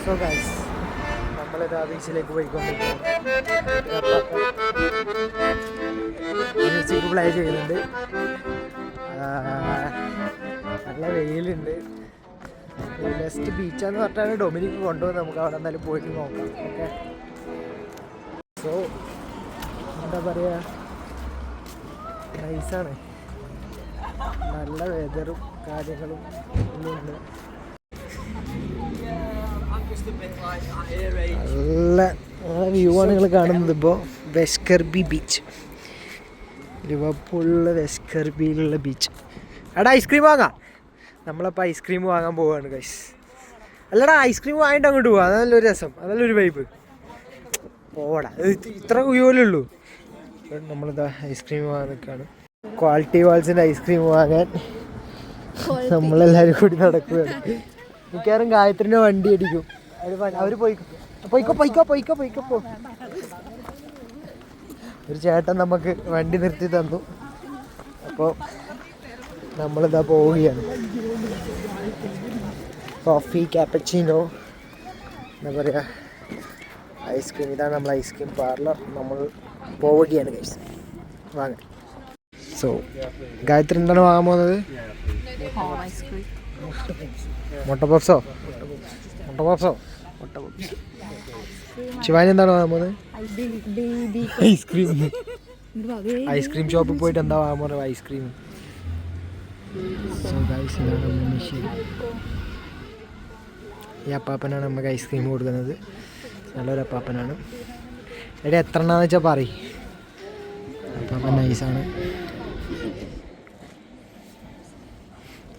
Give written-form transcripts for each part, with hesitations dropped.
So guys നമ്മളിതാ ബീച്ചിലേക്ക് പോയിക്കൊണ്ടിരിക്കുകയാണ്. മ്യൂസിക് പ്ലേ ചെയ്യുന്നുണ്ട്. നല്ല വെയിലുണ്ട്. നെക്സ്റ്റ് ബീച്ചാന്ന് പറഞ്ഞാൽ ഡൊമിനിക്ക് കൊണ്ടുപോകുന്നത്. നമുക്ക് അവിടെ എന്തായാലും പോയിട്ട് നോക്കാം. ഓക്കെ, സോ എന്താ പറയുക, നൈസാണ്. നല്ല വെതറും കാര്യങ്ങളും ഉണ്ട്. നല്ല വ്യൂ ആണ് നിങ്ങൾ കാണുന്നത്. ഇപ്പോൾ വെസ്കർബി ബീച്ച്, ലിവർപൂളിലെ വെസ്കർബിയിലുള്ള ബീച്ച്. എടാ ഐസ്ക്രീം വാങ്ങാം. നമ്മളപ്പോൾ ഐസ്ക്രീം വാങ്ങാൻ പോവുകയാണ് ഗൈസ്. അല്ലടാ ഐസ്ക്രീം വാങ്ങിയിട്ട് അങ്ങോട്ട് പോവാം. അതല്ലൊരു രസം, അതല്ലൊരു വൈബ്. പോടാ, ഇത്ര കുയ്യോലേ ഉള്ളൂ. നമ്മളിതാ ഐസ്ക്രീം വാങ്ങാൻ നിൽക്കുകയാണ്. ക്വാളിറ്റി വാൾസിൻ്റെ ഐസ്ക്രീം വാങ്ങാൻ നമ്മളെല്ലാവരും കൂടി നടക്കുകയാണ്. മിക്കവാറും ഗായത്രിൻ്റെ വണ്ടി അടിക്കും. അവർ പോയിക്കോ. ഒരു ചേട്ടൻ നമുക്ക് വണ്ടി നിർത്തി തന്നു. അപ്പോൾ നമ്മളിതാ പോവുകയാണ്. കോഫി, ക്യാപ്പച്ചിനോ, എന്താ പറയുക, ഐസ്ക്രീം. ഇതാണ് നമ്മൾ ഐസ്ക്രീം പാർലർ. നമ്മൾ പോവുകയാണ് ഗൈസ് വാങ്ങാൻ. സോ ഗായത്രി എന്താണ് വാങ്ങാൻ പോകുന്നത്? മുട്ട പപ്സോ? ശിവാനി എന്താണ് വാങ്ങാൻ പോകുന്നത്? ഐസ്ക്രീം ഷോപ്പിൽ പോയിട്ട് എന്താ വാങ്ങാൻ പോകുന്നത്? ഐസ്ക്രീം. സോ ഗൈസ് ഇതാണ് നമ്മുടെ മെഷീൻ. ഈ അപ്പാപ്പനാണ് നമുക്ക് ഐസ്ക്രീം കൊടുക്കുന്നത്. നല്ലൊരു അപ്പാപ്പനാണ്. എവിടെ എത്ര എണ്ണാന്ന് വെച്ചാൽ പറയും. അപ്പാപ്പൻ നൈസാണ്.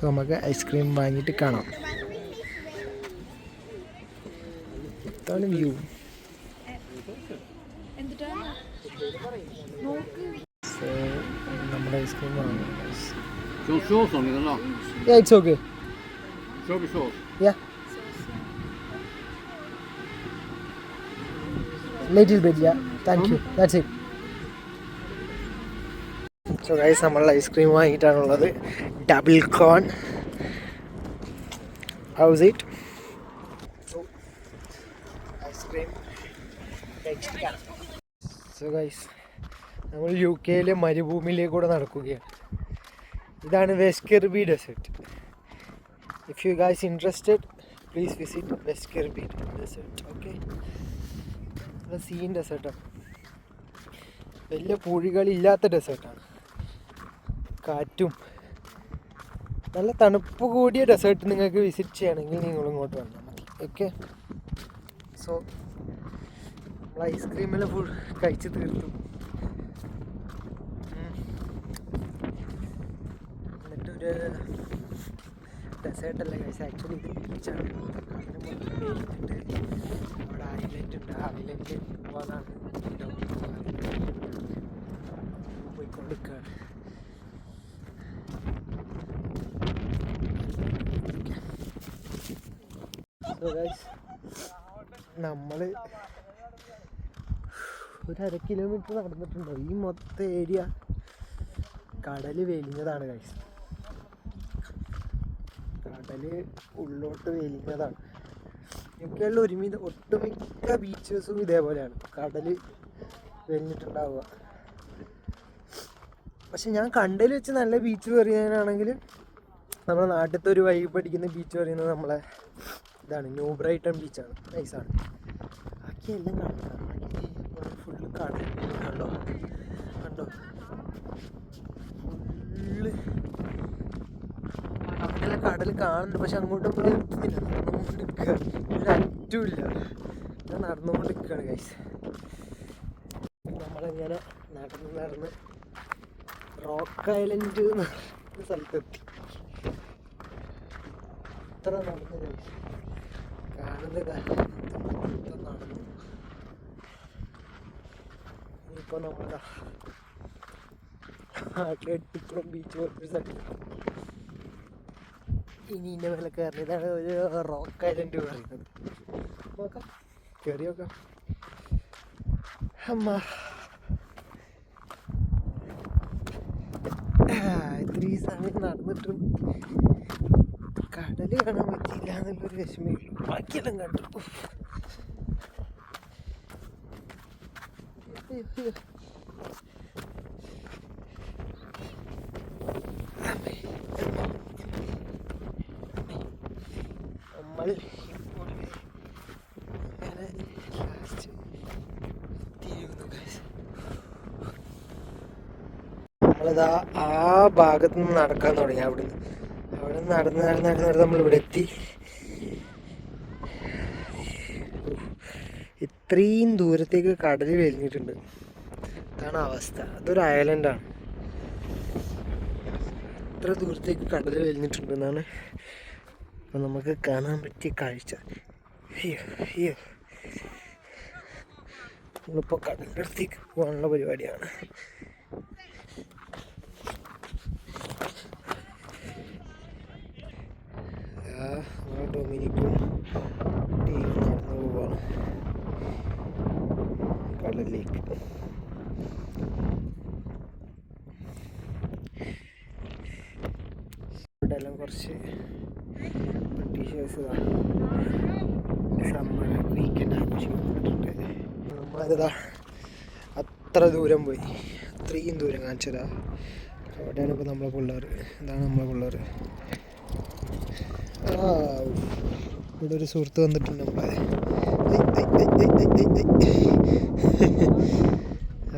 നമുക്ക് ഐസ്ക്രീം വാങ്ങിയിട്ട് കാണാം. ഇതാണ് വ്യൂ. നമ്മുടെ ഐസ്ക്രീം വാങ്ങും. Yeah, it's okay. Yeah. Little bit, yeah. Thank you. That's it. So guys, നമ്മൾ ഐസ്ക്രീം വാങ്ങിയിട്ടാണുള്ളത്. Double cone. How's it? Ice cream. So guys, നമ്മൾ UK മരുഭൂമിയിലേക്കൂടെ നടക്കുകയാണ്. ഇതാണ് വെസ്കർബി desert. If you guys interested please visit വെസ്കർബി ഡെസേർട്ട്. ഓക്കെ, സീൻ ഡെസേർട്ടാണ്. വലിയ പൂഴികളില്ലാത്ത ഡെസേർട്ടാണ്. കാറ്റും നല്ല തണുപ്പ് കൂടിയ ഡെസേർട്ട് നിങ്ങൾക്ക് വിസിറ്റ് ചെയ്യണമെങ്കിൽ നിങ്ങൾ ഇങ്ങോട്ട് വന്നാൽ മതി. ഓക്കെ, സോ നമ്മൾ ഐസ്ക്രീമെല്ലാം ഫുൾ കഴിച്ച് തീർത്തു. എന്നിട്ടൊരു ഡെസേർട്ടല്ല കഴിച്ചത്, ആക്ച്വലി ഇത് ബീച്ചാണ്. അതിന് മൊത്തം അവിടെ ഐലൻഡ് ഉണ്ട്. ആ ഐലൻഡിൽ പോകാനാണ് പോയിക്കൊണ്ടിരിക്കുകയാണ്. നമ്മൾ ഒരു 1/2 കിലോമീറ്റർ നടന്നിട്ടുണ്ടോ. ഈ മൊത്തം ഏരിയ കടൽ വെലിഞ്ഞതാണ് ഗൈസ്. കടൽ ഉള്ളോട്ട് വെലിഞ്ഞതാണ്. ഒക്കെയുള്ള ഒട്ടുമിക്ക ബീച്ചസും ഇതേപോലെയാണ്, കടൽ വെലിഞ്ഞിട്ടുണ്ടാവുക. പക്ഷെ ഞാൻ കണ്ടതിൽ വെച്ച് നല്ല ബീച്ച് പറയാനാണെങ്കിൽ നമ്മുടെ നാട്ടിലത്തെ ഒരു വൈബ് അടിക്കുന്ന ബീച്ച് പറയുന്നത് നമ്മളെ ഇതാണ്, ന്യൂ ബ്രൈറ്റൺ ബീച്ചാണ്. നൈസാണ്. ബാക്കിയെല്ലാം കാണാം. ഫുള്ള് കടൽ കണ്ടോ ഫുള്ള് അവിടെയെല്ലാം കടൽ കാണുന്നുണ്ട്. പക്ഷെ അങ്ങോട്ടും കൂടെ എത്തുന്നില്ല. നടന്നുകൊണ്ടിരിക്കുക, ഒരു അറ്റുമില്ല. ഞാൻ നടന്നുകൊണ്ടിരിക്കുകയാണ് ഗൈസ്. നമ്മളിങ്ങനെ നടന്ന് റോക്ക് ഐലൻഡ് എന്ന സ്ഥലത്തെത്തി. ഇത്ര നടന്നു ഗൈസ്. കാണുന്ന നടന്നു. ഇനിയിപ്പോൾ നമ്മളതാ എട്ടിപ്പുറം ബീച്ച് പോലൊരു സ്ഥലത്ത് ഇനി ഇതിൻ്റെ മേലെ കയറി. ഇതാണ് ഒരു റോക്ക് ഐലൻഡ് പറയുന്നത്. നോക്കാം, കയറി നോക്കാം. അമ്മ ഇത്രയും സമയം നടന്നിട്ടും കടല് കാണാൻ പറ്റിയില്ല എന്നുള്ളൊരു വിഷമേ ഉള്ളൂ. ബാക്കിയെല്ലാം കണ്ടു. നമ്മൾ ഇപ്പോൾ അങ്ങനെ ലാസ്റ്റ് എത്തിയിരിക്കുന്നു ഗൈസ്. നമ്മളിതാ ആ ഭാഗത്ത് നിന്ന് നടക്കാൻ തുടങ്ങി. അവിടെ നിന്ന് നടന്ന് നമ്മളിവിടെ എത്തി. ഇത്രയും ദൂരത്തേക്ക് കടൽ വലിഞ്ഞിട്ടുണ്ട്. അതാണ് അവസ്ഥ. അതൊരു ഐലൻഡാണ്. ഇത്ര ദൂരത്തേക്ക് കടൽ വലിഞ്ഞിട്ടുണ്ടെന്നാണ് അപ്പം നമുക്ക് കാണാൻ പറ്റിയ കാഴ്ച. അയ്യോ നമ്മളിപ്പോൾ കടലിൻ്റെ അടുത്തേക്ക് പോകാനുള്ള പരിപാടിയാണ്. ഡൊമിനിക്കും ടീം നടന്നു പോവാണ് കടലിലേക്ക്. ഇവിടെ എല്ലാം കുറച്ച് ബ്രിട്ടീഷേഴ്സ് സമ്മർ വീക്കെൻഡ് ആഘോഷിക്കുന്നുണ്ട്. നമ്മളിതാ അത്ര ദൂരം പോയി, അത്രയും ദൂരം കാണിച്ചതാ. അവിടെയാണ് ഇപ്പോൾ നമ്മളെ പിള്ളേർ. ഇതാണ് നമ്മളെ പിള്ളേർ. ഇവിടെ ഒരു സുഹൃത്ത് വന്നിട്ടുണ്ട് നമ്മളെ.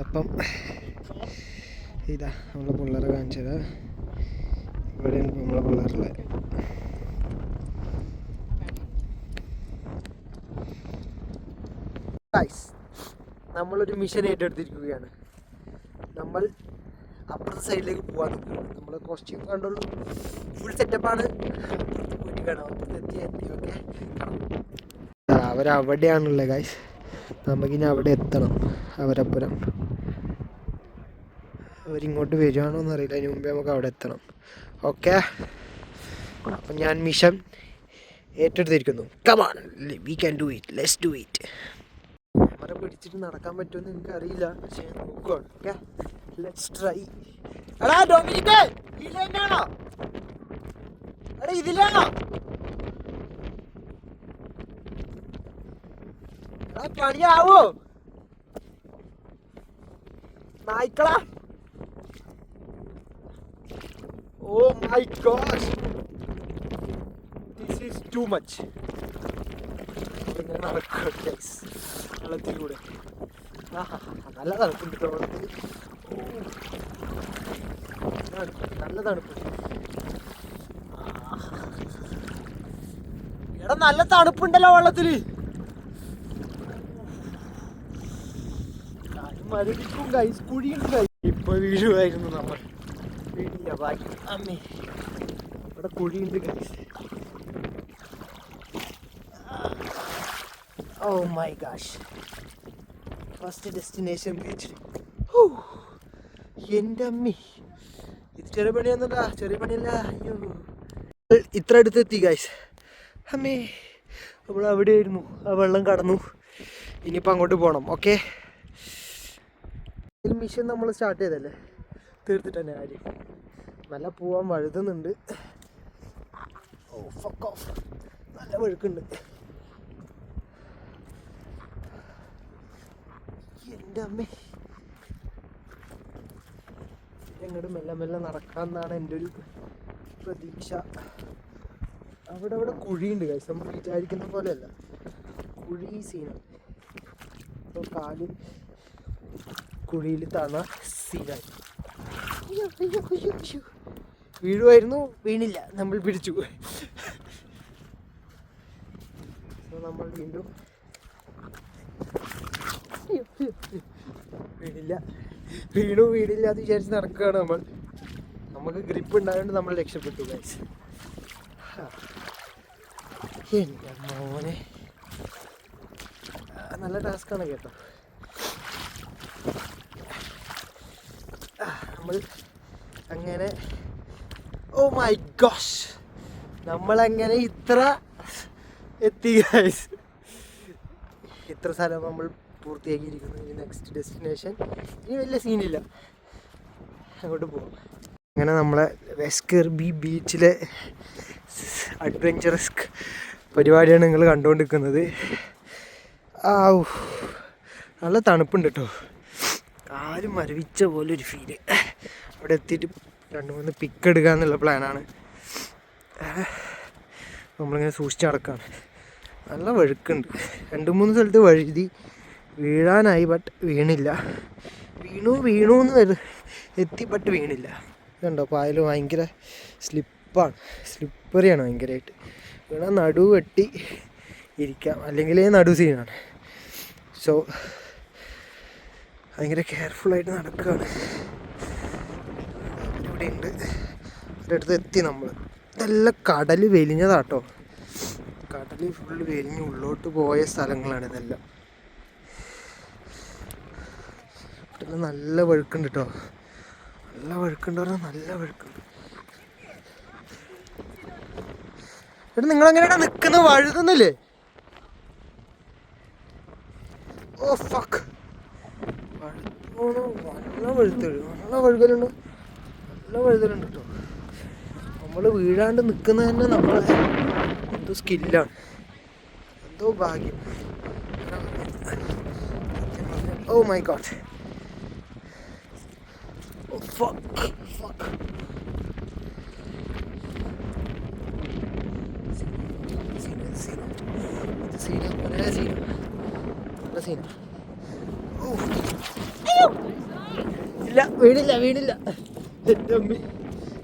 അപ്പം ഇതാ നമ്മളെ പിള്ളേരെ കാണിച്ചതാ. ഇവിടെയാണ് നമ്മളെ പിള്ളേരുള്ള. നമ്മളൊരു മിഷൻ ഏറ്റെടുത്തിരിക്കുകയാണ്. നമ്മൾ അപ്പുറത്തെ സൈഡിലേക്ക് പോകാൻ നിൽക്കുകയാണ്. നമ്മൾ കോസ്റ്റ്യൂം കണ്ടുള്ളൂ, ഫുൾ സെറ്റപ്പാണ്. അപ്പുറത്ത് പോയിട്ട് കാണാം. അപ്പുറത്ത് എത്തി ഓക്കെ. അവരവിടെയാണുള്ളത് ഗൈസ്. നമുക്കിനി അവിടെ എത്തണം. അവരപ്പുറം അവരിങ്ങോട്ട് വരുവാണോ എന്നറിയില്ല. അതിന് മുമ്പേ നമുക്ക് അവിടെ എത്തണം. ഓക്കെ, അപ്പം ഞാൻ മിഷൻ ഏറ്റെടുത്തിരിക്കുന്നു. Come on, we can do it, let's do it. Camera പിടിച്ചിട്ട് നടക്കാൻ പറ്റുമെന്ന് എനിക്കറിയില്ല, പക്ഷേ നോക്കുകയാണ്. Okay, let's try. എടാ ഡൊമിനിക്ക്, ഇതിലാണോ? എടാ ഇതിലാണോ? എടാ പണിയാവോ നായ്ക്കളാ? Oh my God, this is too much. വെള്ളത്തിലൂടെ നല്ല തണുപ്പുണ്ട്. വെള്ളത്തിൽ നല്ല തണുപ്പ്. എടാ നല്ല തണുപ്പുണ്ടല്ലോ വെള്ളത്തില്. മരടിക്കും ഗൈസ്, കുഴിയുണ്ട് ഗൈസ്. ഇപ്പൊ വീഴുമായിരുന്നു നമ്മൾ. വീടില്ല ബാക്കി. അമ്മേ ഇവിടെ കുഴിയുണ്ട് guys. Oh my gosh, first destination beach. എൻ്റെ അമ്മി, ഇത് ചെറിയ പണിയൊന്നുമല്ല, ചെറിയ പണിയല്ല. അയ്യോ, ഇത്ര അടുത്തെത്തി ഗൈസ്. അമ്മേ, നമ്മൾ അവിടെ ആയിരുന്നു. ആ വെള്ളം കടന്നു. ഇനിയിപ്പോൾ അങ്ങോട്ട് പോകണം. ഓക്കെ, മിഷൻ നമ്മൾ സ്റ്റാർട്ട് ചെയ്തല്ലേ, തീർത്തിട്ട് തന്നെ കാര്യം. നല്ല പോവാൻ വഴുതുന്നുണ്ട്. ഓ ഫക്ക് ഓഫ്, നല്ല വഴുക്കുണ്ട്. എൻ്റെ അമ്മേ, എങ്ങോട്ട് മെല്ലെ മെല്ലെ നടക്കാമെന്നാണ് എൻ്റെ ഒരു പ്രതീക്ഷ. അവിടെ അവിടെ കുഴിയുണ്ട് ഗൈസ്, നമ്മൾ വിചാരിക്കുന്ന പോലെയല്ല. കുഴി സീനാണ്. അപ്പോൾ കാല് കുഴിയിൽ തണ സീനായി. വീഴുമായിരുന്നു, വീണില്ല, നമ്മൾ പിടിച്ചു. നമ്മൾ വീണ്ടും വീണില്ല എന്ന് വിചാരിച്ച് നടക്കുകയാണ് നമ്മൾ. നമുക്ക് ഗ്രിപ്പ് ഉണ്ടായതുകൊണ്ട് നമ്മൾ രക്ഷപ്പെട്ടു ഗൈസ്. എൻ്റെ മോനെ, നല്ല ടാസ്ക്കാണ് കേട്ടോ. നമ്മൾ അങ്ങനെ, ഓ മൈ ഗോഷ്, നമ്മളങ്ങനെ ഇത്ര എത്തി ഗൈസ്. ഇത്ര സ്ഥലം നമ്മൾ പൂർത്തിയാക്കിയിരിക്കുന്നു. ഇനി നെക്സ്റ്റ് ഡെസ്റ്റിനേഷൻ, ഇനി വലിയ സീനില്ല, അങ്ങോട്ട് പോകാം. അങ്ങനെ നമ്മളെ വെസ്റ്റ് കെർബി ബീച്ചിലെ അഡ്വഞ്ചറസ് പരിപാടിയാണ് നിങ്ങൾ കണ്ടുകൊണ്ടിരിക്കുന്നത്. നല്ല തണുപ്പുണ്ട് കേട്ടോ, കാലും മരവിച്ച പോലെ ഒരു ഫീല്. അവിടെ എത്തിയിട്ട് 2-3 പിക്ക് എടുക്കുക എന്നുള്ള പ്ലാനാണ്. നമ്മളിങ്ങനെ സൂക്ഷിച്ച് നടക്കുകയാണ്. നല്ല വഴുക്കുണ്ട്, 2-3 സ്ഥലത്ത് വഴുതി വീഴാനായി, ബട്ട് വീണില്ല. വീണു എന്ന് എത്തി, ബട്ട് വീണില്ല. ഇതുണ്ടോ പായൽ ഭയങ്കര സ്ലിപ്പറിയാണ് ഭയങ്കരമായിട്ട്. വീണാൽ നടു വെട്ടി ഇരിക്കാം, അല്ലെങ്കിൽ നടു സീനാണ്. സോ ഭയങ്കര കെയർഫുള്ളായിട്ട് നടക്കുകയാണ്. ഇവിടെ ഉണ്ട്, ഒരിടത്ത് എത്തി നമ്മൾ. ഇതെല്ലാം കടൽ വെലിഞ്ഞതാട്ടോ, കടൽ ഫുള്ള് വെലിഞ്ഞ് ഉള്ളോട്ട് പോയ സ്ഥലങ്ങളാണ് ഇതെല്ലാം. ഇവിടെ നല്ല വഴുക്കുണ്ട് കേട്ടോ, നല്ല വഴുക്കുണ്ട് പറഞ്ഞാൽ നല്ല വഴുക്കുണ്ട്. എടാ നിങ്ങളെങ്ങനെയാ നിൽക്കുന്നത്? വഴുകുന്നില്ലേ? ഓ ഫക്ക്, നല്ല വഴുകലുണ്ട് കേട്ടോ. നമ്മൾ വീഴാണ്ട് നിൽക്കുന്നത് തന്നെ നമ്മളെ എന്തോ സ്കില്ലാണ്, എന്തോ ഭാഗ്യം. Oh my God, oh fuck. വീടില്ല.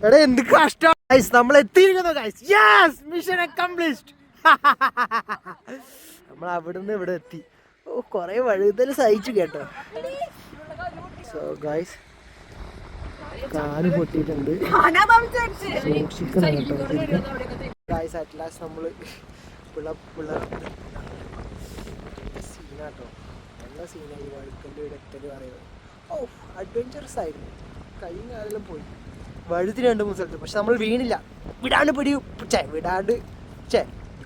എടാ എന്ത് കഷ്ടം. നമ്മൾ എത്തിയിരിക്കുന്നു ഗൈസ്. Yes, mission accomplished. നമ്മൾ അവിടുന്ന് ഇവിടെ എത്തി. ഓ കൊറേ വഴുതൽ സഹിച്ചു കേട്ടോ. സോ ഗൈസ്, കാല് പൊട്ടിയിട്ടുണ്ട്, സൂക്ഷിക്കണം കേട്ടോ ഗൈസ്. അറ്റ് ലാസ്റ്റ് നമ്മള് സീനാട്ടോ, നല്ല സീനായി. വഴുക്കൻ്റെ ഇടയ്ക്കല് പറയുന്നത് ഓ അഡ്വഞ്ചറസ് ആയിരുന്നു. കൈയും കാലെല്ലാം പോയി, വഴുതി 2-3 സ്ഥലത്ത്. പക്ഷെ നമ്മൾ വീണില്ല,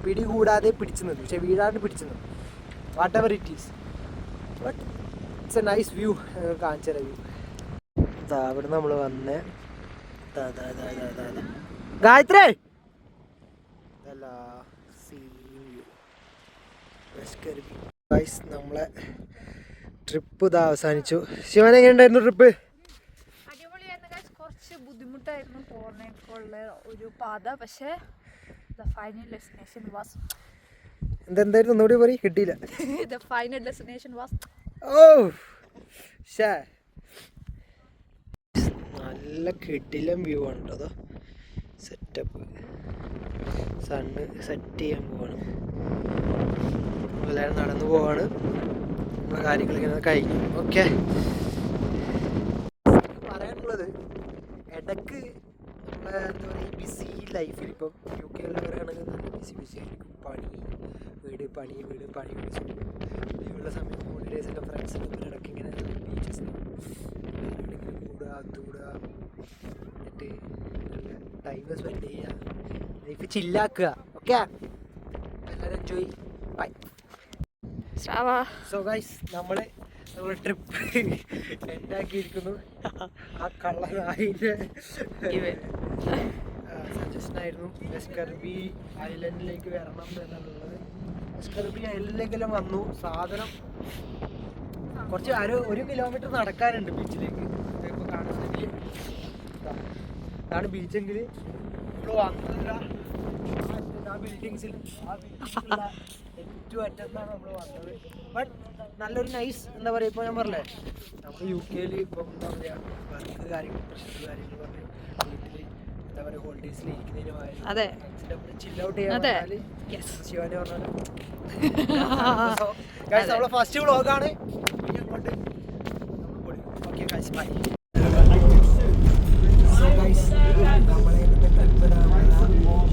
പിടി കൂടാതെ പിടിച്ചു നിന്നു. പക്ഷെ വീഴാണ്ട് പിടിച്ചു നിന്നു. What ever it is, but it's A nice view. കാണിച്ച വ്യൂ അവിടെ നമ്മൾ വന്നേ. ഗായത്രി നമ്മളെ ട്രിപ്പ് ഇതാ അവസാനിച്ചു. ശിവൻ എങ്ങനെയുണ്ടായിരുന്നു ട്രിപ്പ്? കുറച്ച് ബുദ്ധിമുട്ടായിരുന്നു പോകാനുള്ള ഒരു പാത, പക്ഷേ ഫൈനൽ ഡെസ്റ്റിനേഷൻ വാസ് എന്തായിരുന്നു ഒന്നുകൂടി പറയും, കിട്ടിയില്ല. ഫൈനൽ ഡെസ്റ്റിനേഷൻ വാസ് നല്ല കിടിലം വ്യൂ ആണ് കേട്ടോ. സെറ്റപ്പ്, സണ്ണ് സെറ്റ് ചെയ്യാൻ പോവാണ്. എല്ലാവരും നടന്നു പോവാണ്. നമ്മളെ കാര്യങ്ങൾ ഇങ്ങനെ കഴിഞ്ഞു. ഓക്കെ, പറയാനുള്ളത് ഇടയ്ക്ക് നമ്മളെ എന്താ പറയുക, ബിസി ലൈഫിൽ ഇപ്പം UK പറയുകയാണെങ്കിൽ നല്ല ബിസി ആയിരിക്കും. വീട് ഉള്ള സമയം ഹോളിഡേയ്സിൻ്റെ ഫ്രണ്ട്സിൻ്റെ ഇടയ്ക്ക് ഇങ്ങനെ ബീച്ചസ് കൂടുക, എന്നിട്ട് ടൈം സ്പെൻഡ് ചെയ്യുക, ലൈഫ് ചില്ലാക്കുക. ഓക്കെ, എല്ലാവരും എൻജോയ്. ബൈ. സോ ഗൈസ്, നമ്മുടെ ട്രിപ്പ് എൻഡാക്കിയിരിക്കുന്നു. ആ കള്ളനായിൻ്റെ സജഷൻ ആയിരുന്നു വെസ്റ്റ് കർബി ഐലൻഡിലേക്ക് വരണം എന്നുള്ളത്. വെസ്റ്റ് കർബി ഐലൻഡിലേക്കെല്ലാം വന്നു. സാധനം കുറച്ച് 1 കിലോമീറ്റർ നടക്കാനുണ്ട് ബീച്ചിലേക്ക്. ഇപ്പോൾ കാണുന്നെങ്കിൽ ഇതാണ് ബീച്ചെങ്കിൽ നമ്മൾ വന്നില്ല. ആ ബിൽഡിങ്സിൽ ഏറ്റവും അറ്റത്താണ് നമ്മൾ വന്നത്. ബട്ട് നല്ലൊരു നൈസ് എന്താ പറയുക, ഇപ്പോൾ ഞാൻ പറഞ്ഞേ നമ്മൾ UK ഇപ്പം എന്താ പറയുക, വർക്ക് കാര്യങ്ങൾ പ്രഷർ കാര്യങ്ങൾ പറഞ്ഞ് വീട്ടിൽ എന്താ പറയുക ഹോളിഡേയ്സിൽ ഇരിക്കുന്നതിന് ചില്ല് ഔട്ട് ചെയ്യാൻ ശിവാനി പറഞ്ഞാൽ നമ്മളെ ഫസ്റ്റ് വ്ളോഗാണ്. ഇനി അങ്ങോട്ട് okay guys, bye. So guys, നമ്മളെ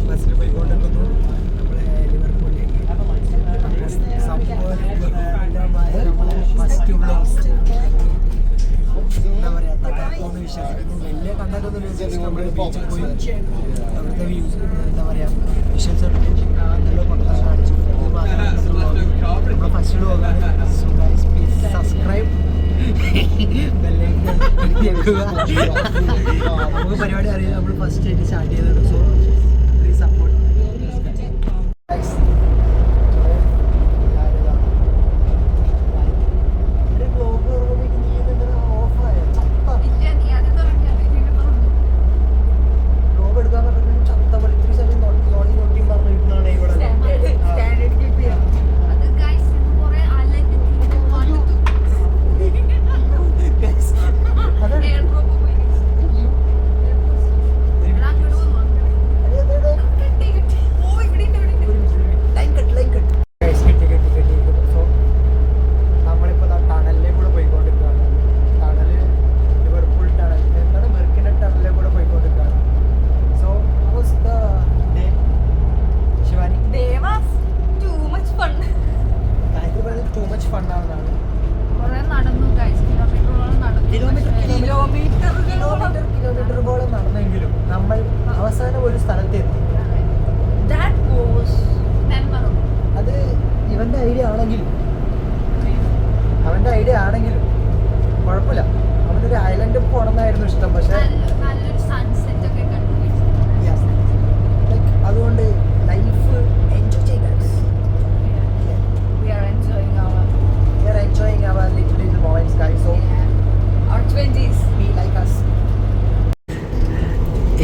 ബസ്സിൽ പോയിക്കൊണ്ടിരിക്കുന്നു. നമ്മളെ ലിവർപൂളിലേക്ക് ഫസ്റ്റ് വ്ളോഗ്സ് എന്താ പറയുക, തകർക്കുമെന്ന് വിശ്വസിക്കുന്നു. വലിയ കണ്ടൊന്നും വിചാരിച്ചു നമ്മൾ ബീച്ചിൽ പോയി അവിടുത്തെ വ്യൂസ് എന്താ പറയുക വിഷ്വൽസ് എടുത്തു, നല്ല കൊണ്ടാണ് കാണിച്ചു. ഇത് മാത്രമേ നമ്മുടെ ഫസ്റ്റ് വ്ളോഗാണ്. സോ ഗൈസ്, പ്ലീസ് സബ്സ്ക്രൈബ്, നമുക്ക് പരിപാടി അറിയാം. നമ്മൾ ഫസ്റ്റ് ആയിട്ട് സ്റ്റാർട്ട് ചെയ്തത്. So please support.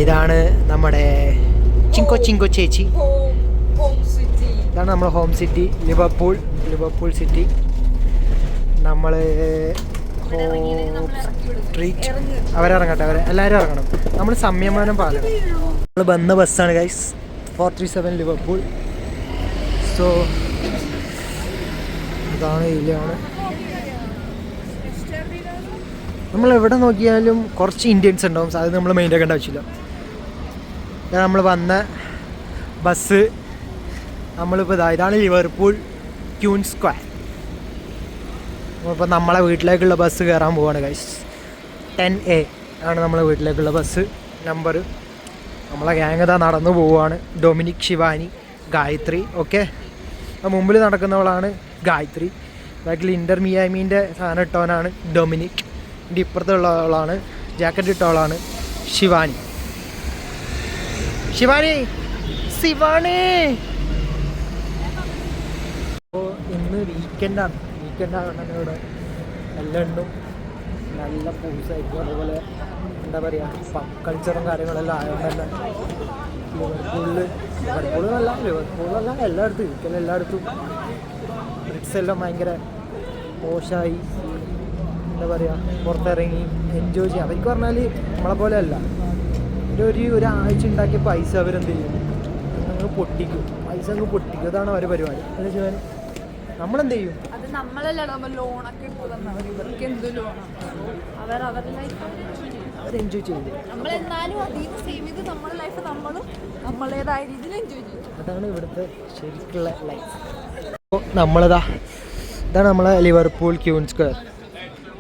ഇതാണ് നമ്മുടെ ചിങ്കോ ചേച്ചി. ഇതാണ് നമ്മുടെ ഹോം സിറ്റി ലിവർപൂൾ സിറ്റി. നമ്മൾ സ്ട്രീറ്റ് അവരിറങ്ങട്ടെ, എല്ലാവരും ഇറങ്ങണം. നമ്മൾ സംയമനം പാലം. നമ്മൾ വന്ന ബസ്സാണ് ഗൈസ്, 437 ലിവർപൂൾ. സോ ഇതാണ് ഇതിലാണ്. നമ്മൾ എവിടെ നോക്കിയാലും കുറച്ച് ഇന്ത്യൻസ് ഉണ്ടാവും, അത് നമ്മൾ മെയിൻ ആക്കേണ്ട ആവശ്യമില്ല. നമ്മൾ വന്ന ബസ് നമ്മളിപ്പോൾ ഇതാണ് ലിവർപൂൾ ക്യൂൻ സ്ക്വയർ. അപ്പോൾ നമ്മളെ വീട്ടിലേക്കുള്ള ബസ് കയറാൻ പോവാണ് ഗൈസ്. 10A ആണ് നമ്മളെ വീട്ടിലേക്കുള്ള ബസ് നമ്പർ. നമ്മളെ ഗ്യാങ് ഇതാ നടന്നു പോവുകയാണ്. ഡൊമിനിക്, ശിവാനി, ഗായത്രി. ഓക്കെ, മുമ്പിൽ നടക്കുന്നവളാണ് ഗായത്രി. ബാക്കിൽ ഇൻ്റർ മിയാമീൻ്റെ സാധനം ഇട്ടവനാണ് ഡൊമിനിക്. ഇതിൻ്റെ ഇപ്പുറത്തുള്ളവളാണ് ജാക്കറ്റ് ഇട്ടവളാണ് ശിവാനി. അപ്പോൾ ഇന്ന് വീക്കെൻഡാണ്. ഇവിടെ എല്ലാം നല്ല പൂസായിരിക്കും. അതുപോലെ എന്താ പറയുക, കൾച്ചറും കാര്യങ്ങളെല്ലാം ആയതുകൊണ്ട് തന്നെ ലിവർപൂളല്ല എല്ലായിടത്തും വീക്കെൻഡ് എല്ലായിടത്തും ബ്രിക്സ് എല്ലാം ഭയങ്കര മോശമായി. എന്താ പറയുക, പുറത്തിറങ്ങി എൻജോയ് ചെയ്യാം. അവർക്ക് പറഞ്ഞാൽ നമ്മളെ പോലെ അല്ല. ഒരാഴ്ച ഉണ്ടാക്കിയ പൈസ അവരെന്ത് ചെയ്യും, അങ്ങ് പൊട്ടിക്കും. പൈസ അങ്ങ് പൊട്ടിക്കും. അതാണ് അവരുടെ പരിപാടി. എന്താ ചെയ്യാൻ നമ്മളെന്ത് ചെയ്യും? അത് നമ്മളല്ല, ലോണൊക്കെ ഇവർക്ക് എന്ത് ലോണാണ്? അവർ എൻജോയ് ചെയ്യും. നമ്മളെന്നാലും അതിന് സേവ് ചെയ്ത് നമ്മുടെ ലൈഫ് നമ്മളും നമ്മളേതായ രീതിയിൽ എൻജോയ് ചെയ്യും. അതാണ് ഇവിടുത്തെ ശരിക്കുള്ള ലൈഫ്. അപ്പോൾ ഇതാണ് നമ്മളെ ലിവർപൂൾ ക്യൂൻ സ്ക്വയർ.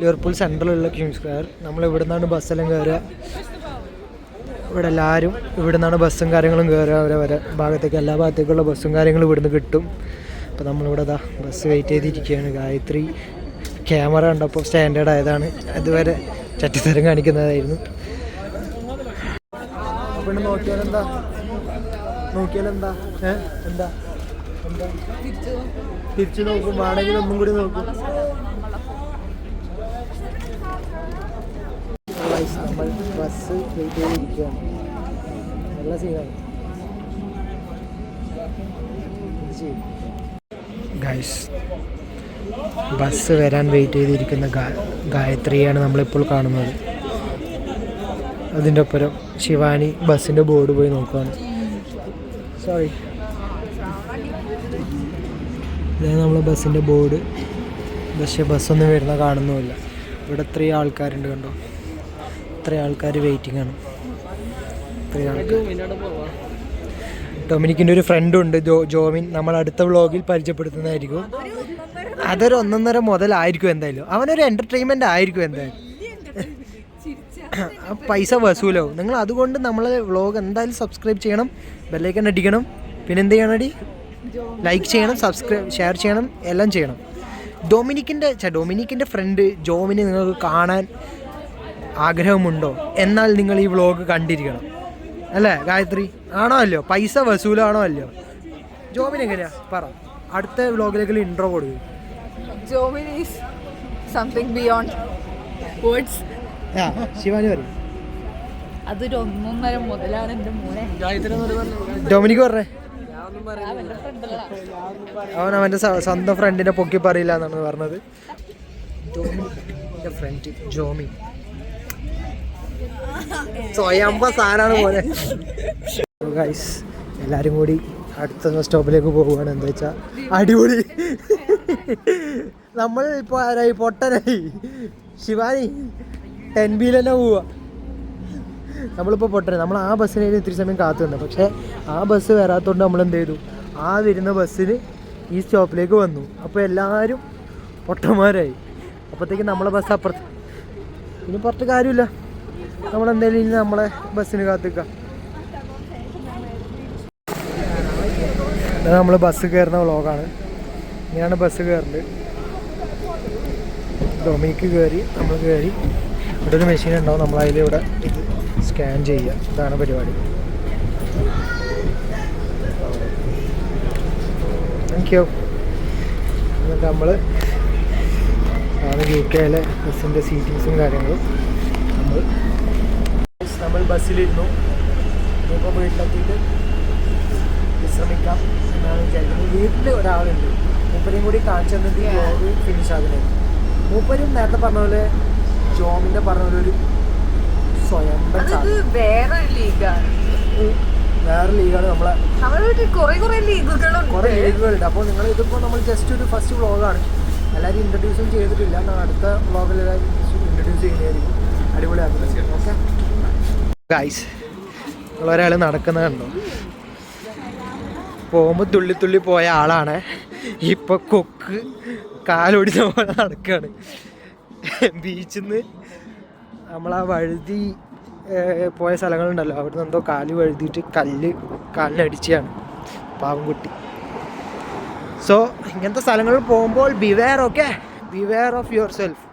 ലിവർപൂൾ സെൻട്രലുള്ള ക്യൂൻ സ്ക്വയർ. നമ്മൾ ഇവിടെ നിന്നാണ് ബസ്സെല്ലാം കയറുക. ഇവിടെ എല്ലാവരും ഇവിടെ നിന്നാണ് ബസ്സും കാര്യങ്ങളും കയറുക. അവരവരെ ഭാഗത്തേക്ക്, എല്ലാ ഭാഗത്തേക്കുള്ള ബസ്സും കാര്യങ്ങളും ഇവിടുന്ന് കിട്ടും. അപ്പോൾ നമ്മളിവിടെ ബസ് വെയിറ്റ് ചെയ്തിരിക്കുകയാണ്. ഗായത്രി ക്യാമറ കണ്ടപ്പോൾ സ്റ്റാൻഡേർഡ് ആയതാണ്, അതുവരെ ചട്ടിത്തരം കാണിക്കുന്നതായിരുന്നു. അപ്പോൾ നോക്കിയാലെന്താ എന്താ തിരിച്ചു നോക്കും. ആണെങ്കിൽ ഒന്നും കൂടി നോക്കും. നമ്മൾ ബസ് വെയിറ്റ് ചെയ്തിരിക്കുകയാണ്. നല്ല സീനാണ് ഗൈസ്. ബസ് വരാൻ വെയിറ്റ് ചെയ്തിരിക്കുന്ന ഗായത്രിയാണ് നമ്മളിപ്പോൾ കാണുന്നത്. അതിൻ്റെ ഒപ്പം ശിവാനി ബസ്സിൻ്റെ ബോർഡ് പോയി നോക്കുകയാണ്. സോറി, ഇതാണ് നമ്മളെ ബസ്സിൻ്റെ ബോർഡ്. പക്ഷേ ബസ്സൊന്നും വരുന്ന കാണുന്നുമില്ല. ഇവിടെ 3 ആൾക്കാരുണ്ട്, കണ്ടോ? 3 ആൾക്കാർ വെയിറ്റിംഗ് ആണ്. 3 ആൾക്കാർ. ഡൊമിനിക്കിൻ്റെ ഒരു ഫ്രണ്ടുണ്ട് ജോമിൻ. നമ്മൾ അടുത്ത വ്ളോഗിൽ പരിചയപ്പെടുത്തുന്നതായിരിക്കും. അതൊരു 1.5 മുതലായിരിക്കും എന്തായാലും. അവനൊരു എൻ്റർടൈൻമെൻ്റ് ആയിരിക്കും എന്തായാലും. പൈസ വസൂലാവും. നിങ്ങൾ അതുകൊണ്ട് നമ്മളെ വ്ളോഗ് എന്തായാലും സബ്സ്ക്രൈബ് ചെയ്യണം, ബെല്ലൈക്കൺ അടിക്കണം. പിന്നെ എന്ത് ചെയ്യണം? ലൈക്ക് ചെയ്യണം, സബ്സ്ക്രൈബ്, ഷെയർ ചെയ്യണം, എല്ലാം ചെയ്യണം. ഡൊമിനിക്കിൻ്റെ ഫ്രണ്ട് ജോമിനെ നിങ്ങൾക്ക് കാണാൻ ആഗ്രഹമുണ്ടോ? എന്നാൽ നിങ്ങൾ ഈ വ്ളോഗ് കണ്ടിരിക്കണം, അല്ലേ ഗായത്രി? ആണോ അല്ലയോ? പൈസ വസൂലാണോ അല്ലയോ? ജോമിൻ എങ്ങനെയാ പറ? അടുത്ത വ്ളോഗിലേക്ക് ഇൻട്രോ കൊടുക്കും. Jomin is something beyond words. Shivani പറയും. അതൊരു 1.5 മുതലാണ് എൻ്റെ മോനെ. ഡൊമിനിക്ക് പറഞ്ഞേ. അവൻ്റെ സ്വന്തം ഫ്രണ്ടിനെ പൊക്കി പറയില്ല എന്നാണ് പറഞ്ഞത്. ഡൊമിനിക്കിൻ്റെ ഫ്രണ്ട് ജോമി സ്വയംഭ സാധനമാണ് പോലെ. ഗൈസ്, എല്ലാവരും കൂടി അടുത്ത സ്റ്റോപ്പിലേക്ക് പോവുകയാണ്. എന്താ വെച്ചാൽ അടിപൊളി. നമ്മൾ ഇപ്പോൾ ആരായി? പൊട്ടനായി. ശിവാനി 10Bയിൽ തന്നെ പോവുക. നമ്മളിപ്പോൾ പൊട്ടനെ. നമ്മൾ ആ ബസ്സിന് ഇത്തിരി സമയം കാത്തുണ്ട്. പക്ഷേ ആ ബസ് വരാത്തതുകൊണ്ട് നമ്മൾ എന്ത് ചെയ്തു? ആ വരുന്ന ബസ്സിന് ഈ സ്റ്റോപ്പിലേക്ക് വന്നു. അപ്പോൾ എല്ലാവരും പൊട്ടന്മാരായി. അപ്പോഴത്തേക്കും നമ്മളെ ബസ് അപ്പുറത്ത്. ഇനി പുറത്ത് കാര്യമില്ല, നമ്മളെന്തായാലും ഇനി നമ്മളെ ബസ്സിന് കാത്തിക്കാം. നമ്മൾ ബസ് കയറുന്ന വ്ളോഗാണ്. ഇങ്ങനെയാണ് ബസ് കയറുന്നത്. ഡൊമിനിക്ക് കയറി, നമ്മൾ കയറി. ഇവിടെ ഒരു മെഷീൻ ഉണ്ടാവും, നമ്മളതിലൂടെ ഇത് സ്കാൻ ചെയ്യുക. ഇതാണ് പരിപാടി. Thank you. എന്നിട്ട് നമ്മൾ UK ബസ്സിൻ്റെ സീറ്റിങ്സും കാര്യങ്ങളും നമ്മൾ ബസ്സിലിരുന്നു. ഇപ്പോൾ വീട്ടിലെത്തിയിട്ട് വിശ്രമിക്കാം എന്നാണ് വിചാരിക്കുന്നത്. വീട്ടിൽ ഒരാളുണ്ട്, മൂപ്പരെയും കൂടി കാണിച്ചു തന്നിട്ട് ഈ വ്ലോഗ് ഫിനിഷ് ആകുന്നത്. മൂപ്പരും നേരത്തെ പറഞ്ഞ പോലെ ജോമിൻ്റെ പറഞ്ഞ പോലെ ഒരു സ്വയംഭം വേറെ ലീഗാണ്, വേറെ ലീഗാണ്. നമ്മളെ കുറേ ലീഗുകളുണ്ട്. അപ്പോൾ നിങ്ങൾ ഇതിപ്പോൾ നമ്മൾ ജസ്റ്റ് ഒരു ഫസ്റ്റ് വ്ലോഗാണ്, എല്ലാവരും ഇൻട്രൊഡ്യൂസും ചെയ്തിട്ടില്ല. എന്നാൽ അടുത്ത വ്ലോഗിൽ എല്ലാവരും ഇൻട്രൊഡ്യൂസ് ചെയ്യുന്നതായിരിക്കും. അടിപൊളിയാക്കുന്നത്. ഓക്കെ ഗൈസ്, നിങ്ങളൊരാൾ നടക്കുന്നത് കണ്ടോ? പോകുമ്പോൾ തുള്ളി തുള്ളി പോയ ആളാണ്, ഇപ്പോൾ കൊക്ക് കാലൊടിച്ച പോലെ നടക്കുകയാണ്. ബീച്ചിൽ നിന്ന് നമ്മളാ വഴുതി പോയ സ്ഥലങ്ങളുണ്ടല്ലോ, അവിടെ നിന്ന് എന്തോ കാല് വഴുതിയിട്ട് കാലിനടിച്ചാണ് പാവം കുട്ടി. സോ ഇങ്ങനത്തെ സ്ഥലങ്ങളിൽ പോകുമ്പോൾ beware, okay, beware of your self.